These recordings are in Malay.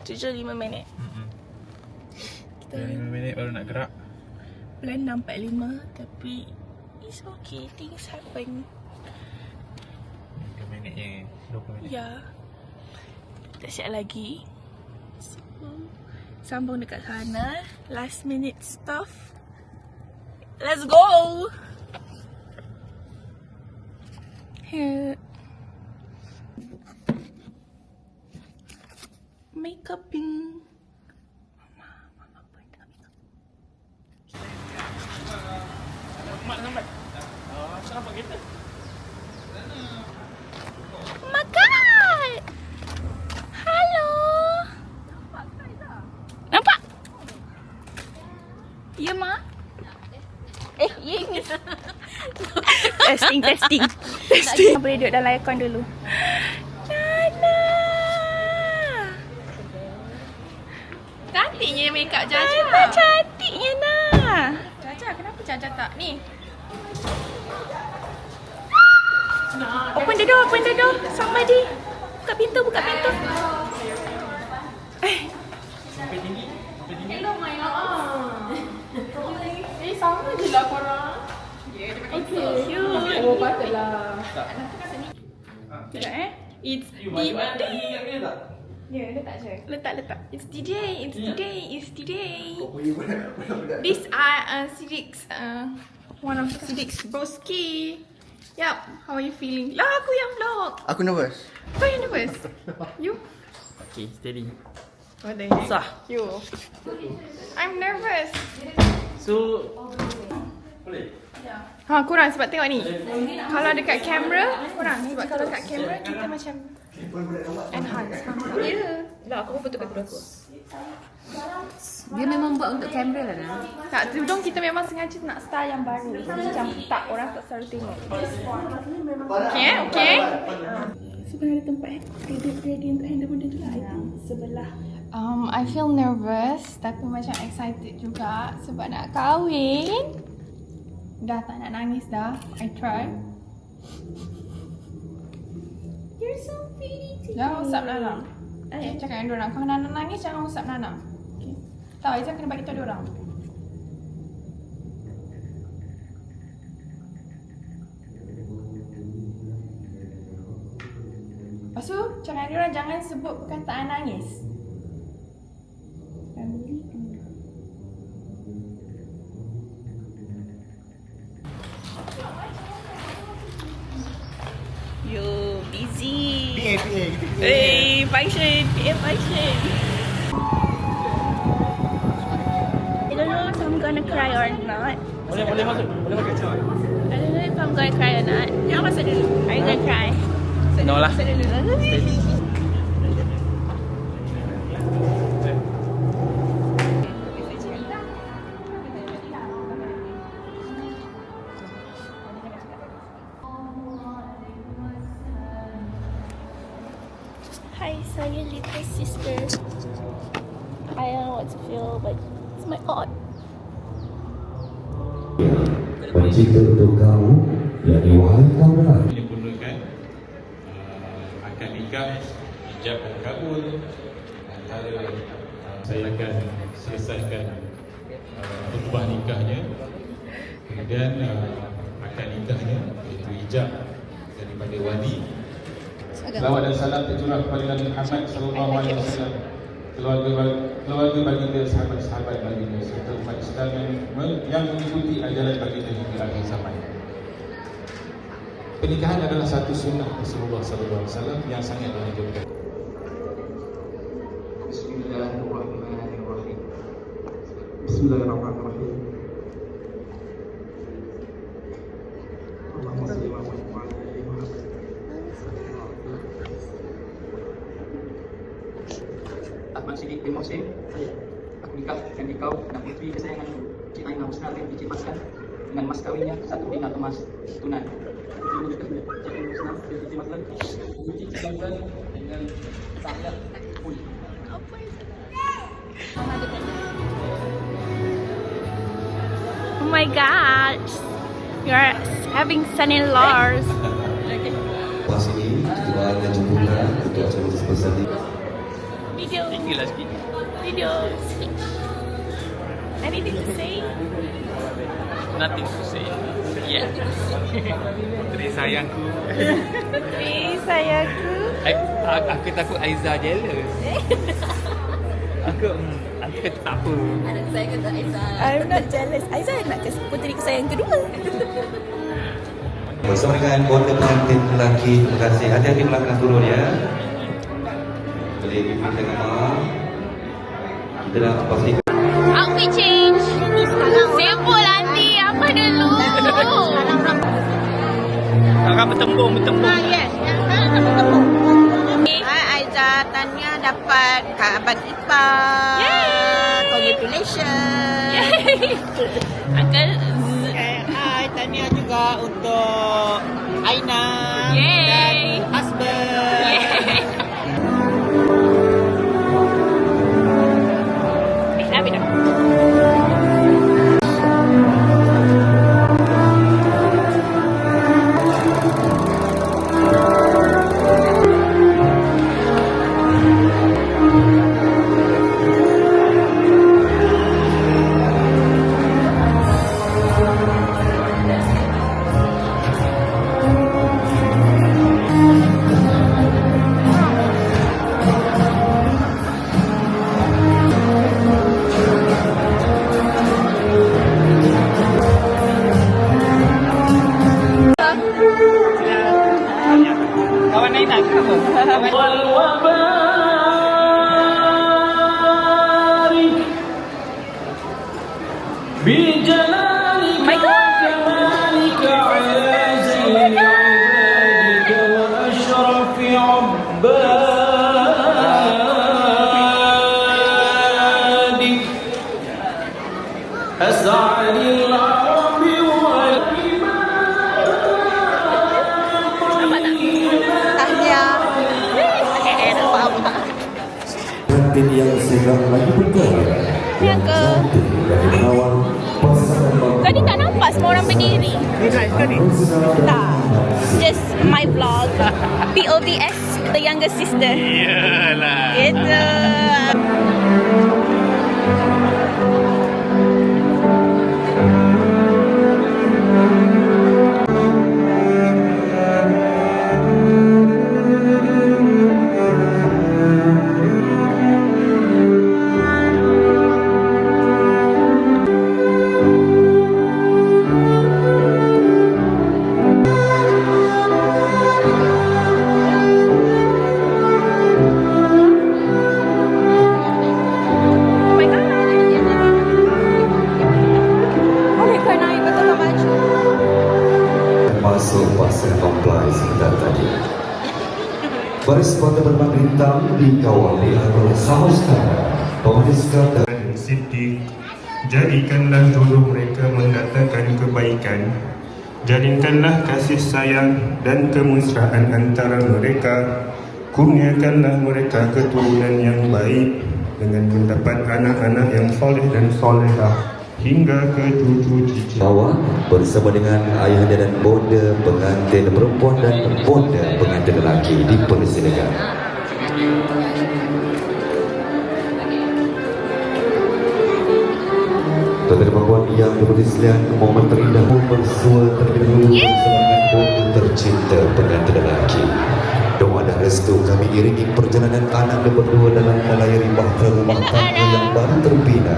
7.5 minit. Kita 5 minit baru nak gerak. plan 6.45 tapi it's okay, things happen. 3 minit je, 20 minit. Ya. Tak siap lagi. So, sambung dekat sana. Last minute stuff. Let's go! Here. Makeuping. Mama apa yang tengah makeup? Lambat. Kenapa kita? Oh my god! Hello! Nampak? Ya, Ma? Ya ni. Testing. Boleh duduk dalam aircon dulu. Nana! Cantiknya makeup Jaja. Nana cantiknya, Nah. Jaja, kenapa Jaja tak ni? Open the door. Somebody. Buka pintu. Hello my love. Sama je lah korang. Okay. Cute. Oh, patutlah. Sekejap It's ya, letak je. Letak. It's today. These are Siddiq's one of Siddiq's broski. Yup, how are you feeling? Lah, aku yang vlog. Aku nervous. Kau yang nervous? You? Okay, steady. What the heck? Sah. You. I'm nervous. So, Ha, kurang sebab tengok ni. Kalau dekat kamera, kurang. Sebab kalau dekat kamera, kita macam enhance. Ya. Lah, aku pun betul aku. Dia memang buat untuk kamera lah Nah. Tak, tudung kita memang sengaja nak style yang baru. Macam tak, orang tak selalu tengok. Okay. Sebenarnya ada tempat ready untuk handle benda tu lah. I think sebelah. I feel nervous tapi macam excited juga sebab nak kahwin. Dah tak nak nangis dah. I try. You're so pretty. Jangan usap Nana. Cakap dengan diorang. Kalau Nana nangis jangan usap Nana. Okay. Tahu Aizan kena bagi tahu diorang. Lepas tu cakap dengan diorang jangan sebut perkataan nangis. Yo, busy. PA. Hey, function. PA function. I don't know if I'm gonna cry or not. boleh masuk. I don't know if I'm gonna cry or not. Jangan masuk dulu. Are you gonna cry? No lah. Masuk dulu. Hi, saya little sister. I don't know what to feel, but it's my heart. Bercinta untuk kamu dari wahai kamu. Menyempurnakan akad nikah, ijab dan kabul antara saya akan selesaikan khutbah nikahnya, kemudian akad nikahnya iaitu ijab daripada wali. Selawat dan salam tercurah kepada Nabi Muhammad sallallahu alaihi wasallam, keluarga baginda, sahabat-sahabat baginda serta umat Islam yang mengikuti ajaran baginda hingga akhir zaman. Pernikahan adalah satu sunnah Rasulullah sallallahu alaihi wasallam yang sangat dianjurkan. Bismillahirrahmanirrahim. Bismillahirrahmanirrahim. Allahumma salli ala Muhammad. Ahmad Siddiq bin Mohsin, aku nikahkan kau dan puteri kesayanganku, Cik Aina Husna binti Cik Maskan, dengan mas kawinnya 1 dinar emas tunai. Puteri menikahnya Cik Aina Husna binti Cik Maskan, binti Cik Maskan dengan takyat pun. Oh my gosh, you're having son-in-laws. Pas ini kita akan jemputkan untuk acara sebesar ini. Video. Tinggilah sikit. Video. Speech. Anything to say? Nothing to say. Yeah. Puteri sayangku. Puteri sayangku. Aku takut Aiza jealous. Aku kata tak apa. Anak saya kata Aiza. I'm not jealous. Aiza nak kasi puteri kesayang kedua. Bersama dengan bonda pengantin lelaki. Terima kasih. Hati-hati belakang turun ya. Boleh pimpin dengan mak. Kita dah pastikan. Outfit change. Sempul nanti. Apa dulu? Kakak bertembung. Yes, yang sekarang nak bertemu. Hai Aiza, Tania dapat abang ipar. Yay! Congratulations. Uncle. Hai Tania juga untuk Aina Yay! dan husband. Habis dah. Kawan lain nak ke apa? My God. Pengantin yang sedang lagi bergaya. Ya ke? Bagi mengawal pasangan Kau ni tak nampak semua orang berdiri? Tak. Just my vlog. POVS, the younger sister. Yalah. Gitu. Oh my God. Boleh kau naik betul kau maju? masuk fase comply sebentar tadi. Baris pada berbang hitam dikawali oleh Samustara, penulis kata Siddiq, jadikanlah jodoh mereka mendatangkan kebaikan. Jalinkanlah kasih sayang dan kemesraan antara mereka. Kurniakanlah mereka keturunan yang baik dengan mendapat anak-anak yang soleh dan solehah hingga ke cucu cicit. bahwa bersama dengan ayahanda dan bonda pengantin perempuan dan bonda pengantin lelaki dipersilakan. Tuan-tuan dan puan yang dipersilakan, momen terindah bersua terlebih dahulu bersama dengan bonda tercinta pengantin lelaki. Doa dan restu kami iringi perjalanan anak dan berdua dalam melayari bahtera rumah tangga yang baru terbina.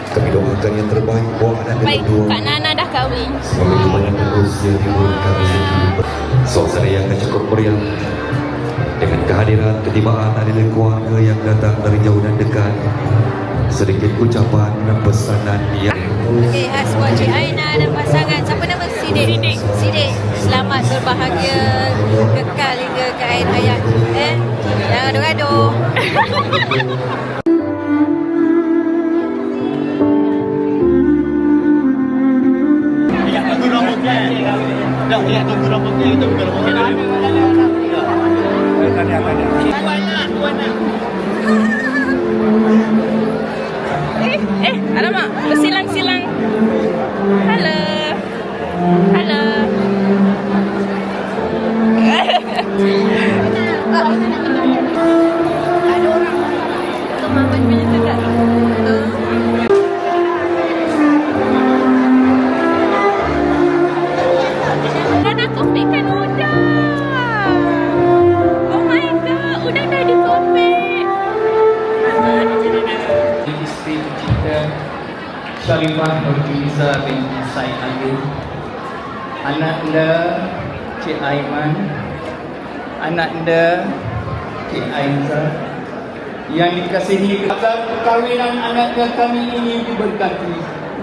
Kami doakan yang terbaik buat anak dan Baik, berdua. Kak Nana dah kahwin. Semoga kebanyakan usia diberikan rezeki. Suasana yang cukup meriah dengan kehadiran ketibaan ahli keluarga yang datang dari jauh dan dekat. Sedikit ucapan dan pesanan yang Okey, khas buat Cik Aina dan pasangan. Siapa nama? Sidik. Sidik. Selamat berbahagia, kekal hingga ke akhir hayat. Jangan gaduh-gaduh. Alamak, bersilang-silang. Halo. Halo. Aduh. si tercinta Sharifah Nurjuliza binti Said Ali, anak anda Cik Aiman, anak anda Cik Aizah, yang dikasihi, agar perkahwinan anaknya kami ini diberkati,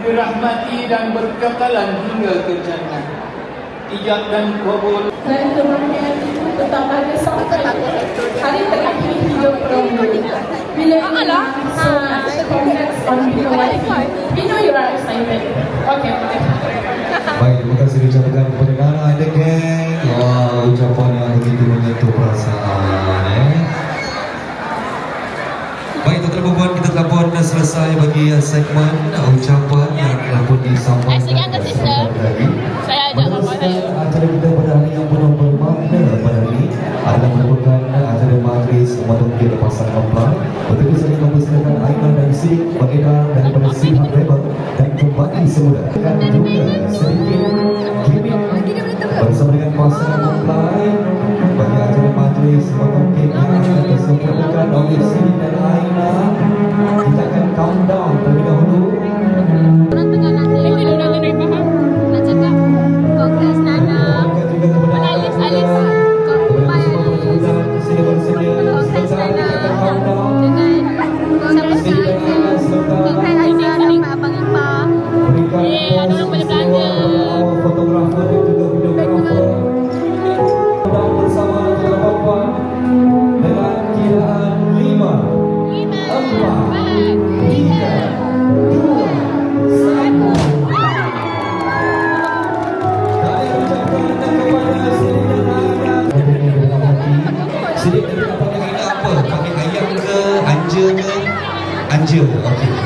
dirahmati dan berkekalan hingga ke jannah. Ijab dan kabul. Dan kemudian itu tetap ada sampai hari terakhir hidup Romo. Bila inilah congrats on your wife. We know you are excited. Okay. Baik, terima kasih diucapkan kepada Nana and the gang. Wah, ucapan yang begitu menyentuh perasaan. Baik, tuan-tuan dan puan, kita telah pun selesai bagi segmen ucapan yang telah pun disampaikan. Saya ajak kawan saya. Acara kita pada hari yang penuh bermakna pada hari ini adalah merupakan acara majlis mematuhi lepasan mempelai. Betul saja mempersilakan Aiman dan Sidik beredar daripada Sihat Rebel dan kembali semula. Dan juga sedikit gimmick bersama dengan pasangan mempelai bagi acara majlis mematuhi yang akan disempurnakan oleh Sidik dan Aiman. Kita akan countdown terlebih dahulu. Orang tengah nanti nak cakap Congrats Nana, Alis Kumpai Alis, Congrats Nana dengan Congrats Aizah dan Pak Abang Ipah. Ada orang boleh belanja. Fotografer dan juga videografer. Dan bersama tuan-tuan dengan kiraan 5, 4, 3, 2, 1. Sidik, apa? Pakai ayam ke? Anja ke? Anja, okey.